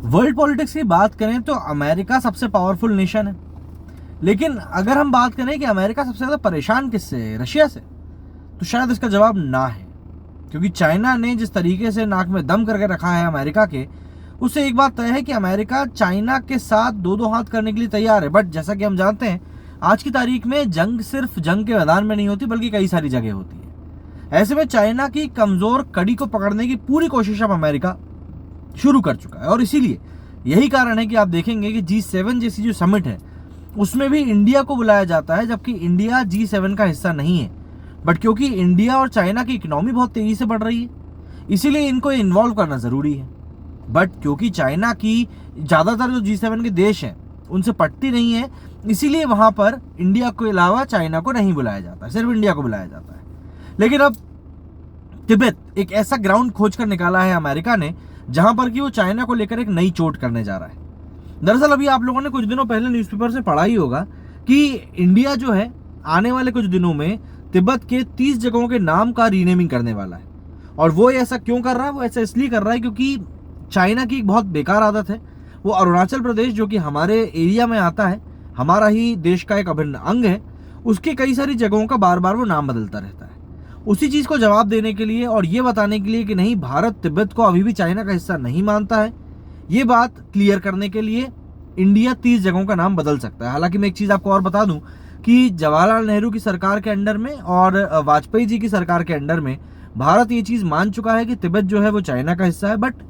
World politics की बात करें तो अमेरिका सबसे पावरफुल नेशन है, लेकिन अगर हम बात करें कि अमेरिका सबसे ज्यादा परेशान किससे है, रशिया से, तो शायद इसका जवाब ना है। क्योंकि चाइना ने जिस तरीके से नाक में दम करके रखा है अमेरिका के, उससे एक बात तय है कि अमेरिका चाइना के साथ दो दो हाथ करने के लिए तैयार है। बट जैसा कि हम जानते हैं, आज की तारीख में जंग सिर्फ जंग के मैदान में नहीं होती, बल्कि कई सारी जगह होती है। ऐसे में चाइना की कमजोर कड़ी को पकड़ने की पूरी कोशिश अब अमेरिका शुरू कर चुका है। और इसीलिए यही कारण है कि आप देखेंगे कि G7 जैसी जो समिट है, उसमें भी इंडिया को बुलाया जाता है, जबकि इंडिया G7 का हिस्सा नहीं है। बट क्योंकि इंडिया और चाइना की इकोनॉमी बहुत तेजी से बढ़ रही है, इसीलिए इनको इन्वॉल्व करना जरूरी है। बट क्योंकि चाइना की ज्यादातर जो G7 के देश हैं उनसे पटती नहीं है, इसीलिए वहां पर इंडिया के अलावा चाइना को नहीं बुलाया जाता, सिर्फ इंडिया को बुलाया जाता है। लेकिन अब तिब्बत एक ऐसा ग्राउंड खोज कर निकाला है अमेरिका ने, जहां पर कि वो चाइना को लेकर एक नई चोट करने जा रहा है। दरअसल अभी आप लोगों ने कुछ दिनों पहले न्यूज़पेपर से पढ़ा ही होगा कि इंडिया जो है आने वाले कुछ दिनों में तिब्बत के 30 जगहों के नाम का रीनेमिंग करने वाला है। और वो ऐसा क्यों कर रहा है? वो ऐसा इसलिए कर रहा है क्योंकि चाइना की एक बहुत बेकार आदत है। वो अरुणाचल प्रदेश, जो कि हमारे एरिया में आता है, हमारा ही देश का एक अभिन्न अंग है, उसके कई सारी जगहों का बार बार वो नाम बदलता रहता है। उसी चीज को जवाब देने के लिए और ये बताने के लिए कि नहीं, भारत तिब्बत को अभी भी चाइना का हिस्सा नहीं मानता है, ये बात क्लियर करने के लिए इंडिया 30 जगहों का नाम बदल सकता है। हालांकि मैं एक चीज आपको और बता दूं कि जवाहरलाल नेहरू की सरकार के अंडर में और वाजपेयी जी की सरकार के अंडर में भारत ये चीज मान चुका है कि तिब्बत जो है वो चाइना का हिस्सा है। बट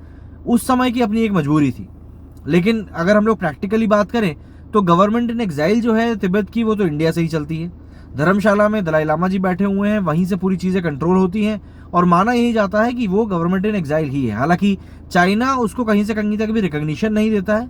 उस समय की अपनी एक मजबूरी थी। लेकिन अगर हम लोग प्रैक्टिकली बात करें तो गवर्नमेंट इन एग्जाइल जो है तिब्बत की, वो तो इंडिया से ही चलती है। धर्मशाला में दलाई लामा जी बैठे हुए हैं, वहीं से पूरी चीजें कंट्रोल होती हैं और माना यही जाता है कि वो गवर्नमेंट इन एग्जाइल ही है। हालांकि चाइना उसको कहीं से कहीं तक भी रिकॉग्निशन नहीं देता है,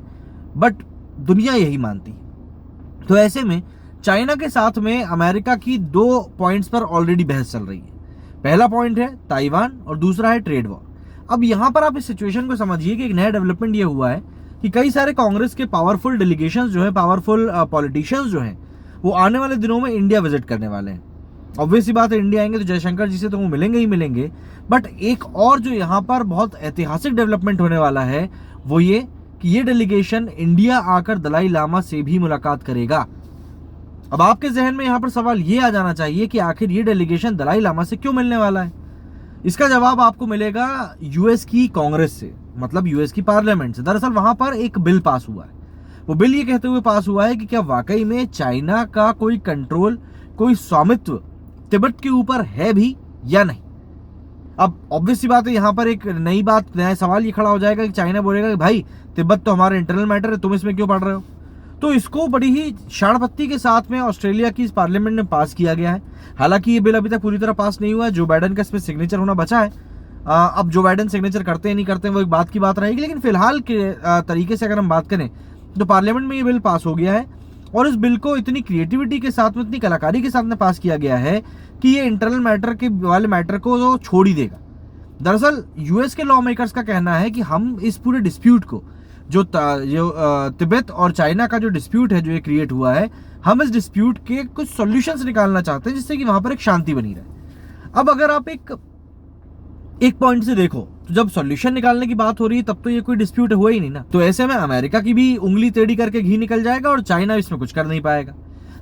बट दुनिया यही मानती है। तो ऐसे में चाइना के साथ में अमेरिका की 2 पॉइंट्स पर ऑलरेडी बहस चल रही है। पहला पॉइंट है ताइवान और दूसरा है ट्रेड वॉर। अब यहां पर आप इस सिचुएशन को समझिए कि एक नया डेवलपमेंट ये हुआ है कि कई सारे कांग्रेस के पावरफुल डेलीगेशंस जो है, पावरफुल पॉलिटिशियंस जो हैं, वो आने वाले दिनों में इंडिया विजिट करने वाले हैं। ऑब्वियस सी बात है, इंडिया आएंगे तो जयशंकर जी से तो वो मिलेंगे ही मिलेंगे। बट एक और जो यहाँ पर बहुत ऐतिहासिक डेवलपमेंट होने वाला है वो ये कि ये डेलीगेशन इंडिया आकर दलाई लामा से भी मुलाकात करेगा। अब आपके जहन में यहाँ पर सवाल ये आ जाना चाहिए कि आखिर ये डेलीगेशन दलाई लामा से क्यों मिलने वाला है? इसका जवाब आपको मिलेगा यूएस की कांग्रेस से, मतलब यूएस की पार्लियामेंट से। दरअसल वहां पर एक बिल पास हुआ है। वो बिल ये कहते हुए पास हुआ है कि क्या वाकई में चाइना का कोई कंट्रोल, कोई स्वामित्व तिब्बत के ऊपर है भी या नहीं। अब ऑब्वियस सी बात है, यहाँ पर एक नया सवाल ये खड़ा हो जाएगा कि चाइना बोलेगा कि भाई तिब्बत तो हमारा इंटरनल मैटर है, तुम इसमें क्यों पढ़ रहे हो? तो इसको बड़ी ही शाणपत्ती के साथ में ऑस्ट्रेलिया की इस पार्लियामेंट में पास किया गया है। हालांकि ये बिल अभी तक पूरी तरह पास नहीं हुआ है, जो बाइडेन का इसमें सिग्नेचर होना बचा है। अब जो बाइडेन सिग्नेचर करते हैं नहीं करते हैं वो एक बात की बात रहेगी, लेकिन फिलहाल के तरीके से अगर हम बात करें तो पार्लियामेंट में ये बिल पास हो गया है। और इस बिल को इतनी क्रिएटिविटी के साथ में, इतनी कलाकारी के साथ में पास किया गया है कि ये इंटरनल मैटर के वाले मैटर को तो छोड़ ही देगा। दरअसल यूएस के लॉ मेकर्स का कहना है कि हम इस पूरे डिस्प्यूट को, जो तिब्बत और चाइना का जो डिस्प्यूट है, जो ये क्रिएट हुआ है, हम इस डिस्प्यूट के कुछ सॉल्यूशंस निकालना चाहते हैं जिससे कि वहां पर एक शांति बनी रहे। अब अगर आप एक पॉइंट से देखो तो जब सॉल्यूशन निकालने की बात हो रही है तब तो ये कोई डिस्प्यूट हुआ ही नहीं ना। तो ऐसे में अमेरिका की भी उंगली टेढ़ी करके घी निकल जाएगा और चाइना इसमें कुछ कर नहीं पाएगा।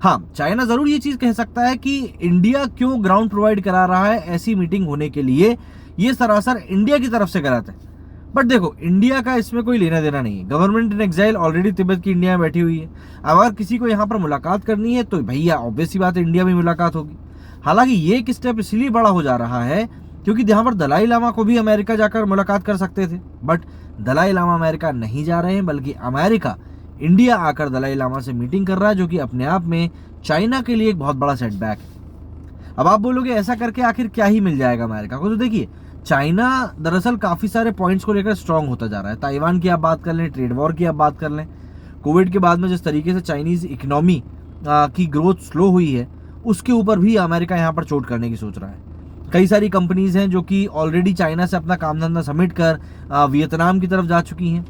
हाँ, चाइना जरूर ये चीज कह सकता है कि इंडिया क्यों ग्राउंड प्रोवाइड करा रहा है ऐसी मीटिंग होने के लिए, ये सरासर इंडिया की तरफ से कराते हैं। बट देखो, इंडिया का इसमें कोई लेना देना नहीं है। Government in exile already Tibet की इंडिया में बैठी हुई है। अगर किसी को यहाँ पर मुलाकात करनी है तो भैया ऑब्वियस सी बात है, इंडिया में मुलाकात होगी। हालांकि ये एक स्टेप इसलिए बड़ा हो जा रहा है क्योंकि यहाँ पर दलाई लामा को भी अमेरिका जाकर मुलाकात कर सकते थे, बट दलाई लामा अमेरिका नहीं जा रहे हैं, बल्कि अमेरिका इंडिया आकर दलाई लामा से मीटिंग कर रहा है, जो कि अपने आप में चाइना के लिए एक बहुत बड़ा सेटबैक है। अब आप बोलोगे ऐसा करके आखिर क्या ही मिल जाएगा अमेरिका को? तो देखिए, चाइना दरअसल काफी सारे पॉइंट्स को लेकर स्ट्रांग होता जा रहा है। ताइवान की आप बात कर लें, ट्रेड वॉर की आप बात कर लें, कोविड के बाद में जिस तरीके से चाइनीज इकोनॉमी की ग्रोथ स्लो हुई है, उसके ऊपर भी अमेरिका यहाँ पर चोट करने की सोच रहा है। कई सारी कंपनीज हैं जो कि ऑलरेडी चाइना से अपना काम धंधा समेट कर वियतनाम की तरफ जा चुकी हैं।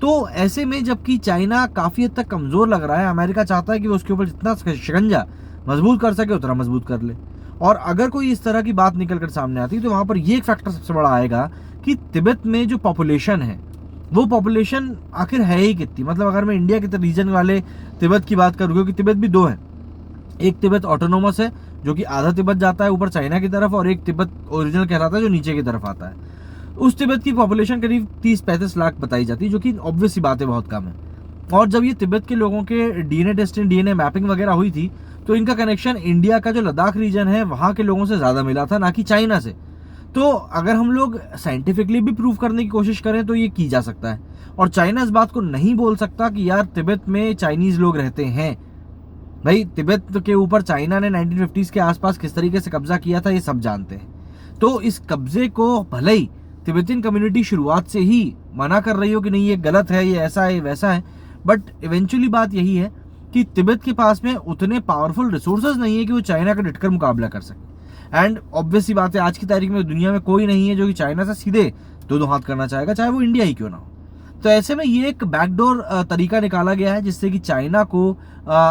तो ऐसे में जबकि चाइना काफी हद तक कमजोर लग रहा है, अमेरिका चाहता है कि वो उसके ऊपर जितना शिकंजा मजबूत कर सके उतना मजबूत कर ले। और अगर कोई इस तरह की बात निकल कर सामने आती है तो वहां पर ये एक फैक्टर सबसे बड़ा आएगा कि तिब्बत में जो पॉपुलेशन है वो पॉपुलेशन आखिर है ही कितनी। मतलब अगर मैं इंडिया के रीजन वाले तिब्बत की बात करूँ, क्योंकि तिब्बत भी दो है, एक तिब्बत ऑटोनोमस है जो कि आधा तिब्बत जाता है ऊपर चाइना की तरफ, और एक तिब्बत ओरिजिनल कहलाता है जो नीचे की तरफ आता है। उस तिब्बत की पॉपुलेशन करीब 30-35 लाख बताई जाती है, जो कि ऑब्वियस सी बात है, बहुत कम है। और जब ये तिब्बत के लोगों के डीएनए टेस्टिंग, डीएनए मैपिंग वगैरह हुई थी, तो इनका कनेक्शन इंडिया का जो लद्दाख रीजन है वहाँ के लोगों से ज़्यादा मिला था, ना कि चाइना से। तो अगर हम लोग साइंटिफिकली भी प्रूव करने की कोशिश करें तो ये की जा सकता है। और चाइना इस बात को नहीं बोल सकता कि यार तिब्बत में चाइनीज़ लोग रहते हैं। भाई तिब्बत के ऊपर चाइना ने 1950s के आसपास किस तरीके से कब्जा किया था ये सब जानते हैं। तो इस कब्जे को भले ही तिब्बतियन कम्युनिटी शुरुआत से ही मना कर रही हो कि नहीं ये गलत है, ये ऐसा है, ये वैसा है, बट इवेंचुअली बात यही है कि तिब्बत के पास में उतने पावरफुल रिसोर्सेज नहीं है कि वो चाइना का डटकर मुकाबला कर सके। एंड ऑब्वियस सी बात है, आज की तारीख में दुनिया में कोई नहीं है जो कि चाइना से सीधे दो हाथ करना चाहेगा, चाहे वो इंडिया ही क्यों ना हो। तो ऐसे में ये एक बैकडोर तरीका निकाला गया है जिससे कि चाइना को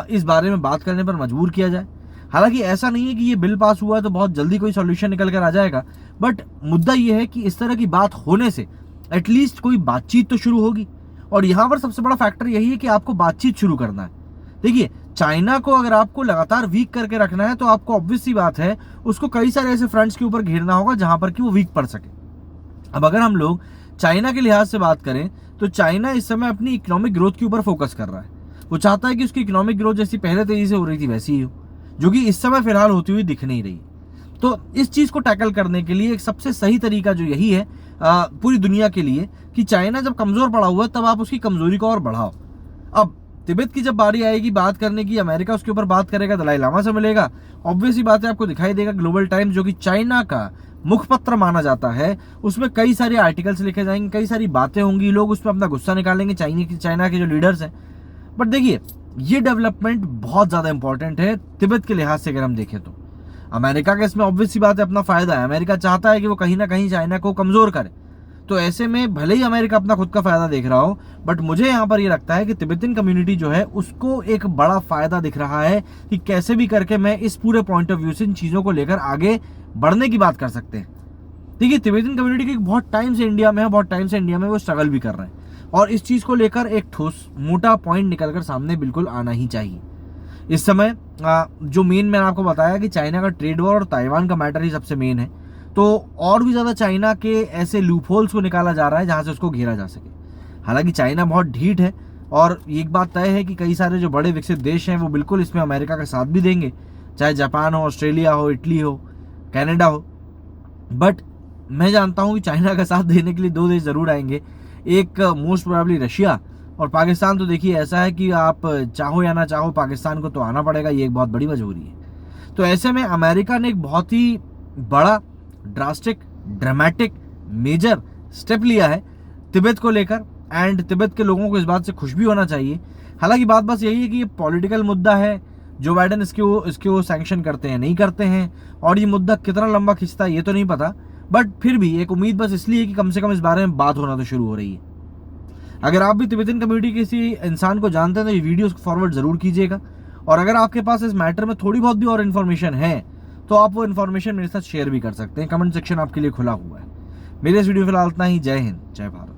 इस बारे में बात करने पर मजबूर किया जाए। हालांकि ऐसा नहीं है कि ये बिल पास हुआ है तो बहुत जल्दी कोई सॉल्यूशन निकल कर आ जाएगा, बट मुद्दा ये है कि इस तरह की बात होने से एटलीस्ट कोई बातचीत तो शुरू होगी। और यहाँ पर सबसे बड़ा फैक्टर यही है कि आपको बातचीत शुरू करना है। देखिए, चाइना को अगर आपको लगातार वीक करके रखना है तो आपको ऑब्वियस सी बात है उसको कई सारे ऐसे फ्रंट्स के ऊपर घेरना होगा जहां पर कि वो वीक पड़ सके। अब अगर हम लोग चाइना के लिहाज से बात करें तो चाइना इस समय अपनी इकोनॉमिक ग्रोथ के ऊपर फोकस कर रहा है। वो चाहता है कि उसकी इकोनॉमिक ग्रोथ जैसी पहले तेजी से हो रही थी वैसी ही हो, जो कि इस समय फिलहाल होती हुई दिख नहीं रही। तो इस चीज को टैकल करने के लिए एक सबसे सही तरीका जो यही है पूरी दुनिया के लिए कि चाइना जब कमजोर पड़ा हुआ है तब आप उसकी कमजोरी को और बढ़ाओ। अब तिब्बत की जब बारी आएगी बात करने की, अमेरिका उसके ऊपर बात करेगा, दलाई लामा से मिलेगा, ऑब्वियस ही बात है आपको दिखाई देगा ग्लोबल टाइम्स जो कि चाइना का मुखपत्र माना जाता है, उसमें कई सारे आर्टिकल्स लिखे जाएंगे, कई सारी बातें होंगी, लोग उसमें अपना गुस्सा निकालेंगे चाइना के जो लीडर्स हैं। बट देखिए, ये डेवलपमेंट बहुत ज्यादा इंपॉर्टेंट है तिब्बत के लिहाज से अगर हम देखें तो। अमेरिका का इसमें ऑब्वियस सी बात है अपना फायदा है, अमेरिका चाहता है कि वो कहीं ना कहीं चाइना को कमजोर करे। तो ऐसे में भले ही अमेरिका अपना खुद का फायदा देख रहा हो, बट मुझे यहाँ पर ये लगता है कि तिब्बतियन कम्युनिटी जो है उसको एक बड़ा फायदा दिख रहा है कि कैसे भी करके मैं इस पूरे पॉइंट ऑफ व्यू से इन चीजों को लेकर आगे बढ़ने की बात कर सकते हैं। देखिए, तिब्बतियन कम्युनिटी की बहुत टाइम से इंडिया में है, बहुत टाइम से इंडिया में वो स्ट्रगल भी कर रहे हैं, और इस चीज को लेकर एक ठोस मोटा पॉइंट निकलकर सामने बिल्कुल आना ही चाहिए। इस समय जो मेन मैंने आपको बताया कि चाइना का ट्रेड वॉर और ताइवान का मैटर ही सबसे मेन है, तो और भी ज्यादा चाइना के ऐसे लूपहोल्स को निकाला जा रहा है जहां से उसको घेरा जा सके। हालांकि चाइना बहुत ढीठ है, और एक बात तय है कि कई सारे जो बड़े विकसित देश हैं वो बिल्कुल इसमें अमेरिका का साथ भी देंगे, चाहे जापान हो, ऑस्ट्रेलिया हो, इटली हो, कनाडा हो। बट मैं जानता हूं कि चाइना का साथ देने के लिए दो देश जरूर आएंगे, एक मोस्ट प्रोबेबली रशिया, और पाकिस्तान तो देखिए ऐसा है कि आप चाहो या ना चाहो पाकिस्तान को तो आना पड़ेगा, ये एक बहुत बड़ी मजबूरी है। तो ऐसे में अमेरिका ने एक बहुत ही बड़ा ड्रास्टिक, ड्रामेटिक, मेजर स्टेप लिया है तिब्बत को लेकर, एंड तिब्बत के लोगों को इस बात से खुश भी होना चाहिए। हालांकि बात बस यही है कि ये पॉलिटिकल मुद्दा है, जो बाइडेन इसको सैंक्शन करते हैं नहीं करते हैं, और ये मुद्दा कितना लंबा खिंचता है ये तो नहीं पता, बट फिर भी एक उम्मीद बस इसलिए कि कम से कम इस बारे में बात होना तो शुरू हो रही है। अगर आप भी तिब्बतियन कम्युनिटी के किसी इंसान को जानते हैं तो ये वीडियो फॉरवर्ड जरूर कीजिएगा, और अगर आपके पास इस मैटर में थोड़ी बहुत भी और इन्फॉर्मेशन है तो आप वो इन्फॉर्मेशन मेरे साथ शेयर भी कर सकते हैं। कमेंट सेक्शन आपके लिए खुला हुआ है। मेरे इस वीडियो फिलहाल इतना ही। जय हिंद, जय भारत।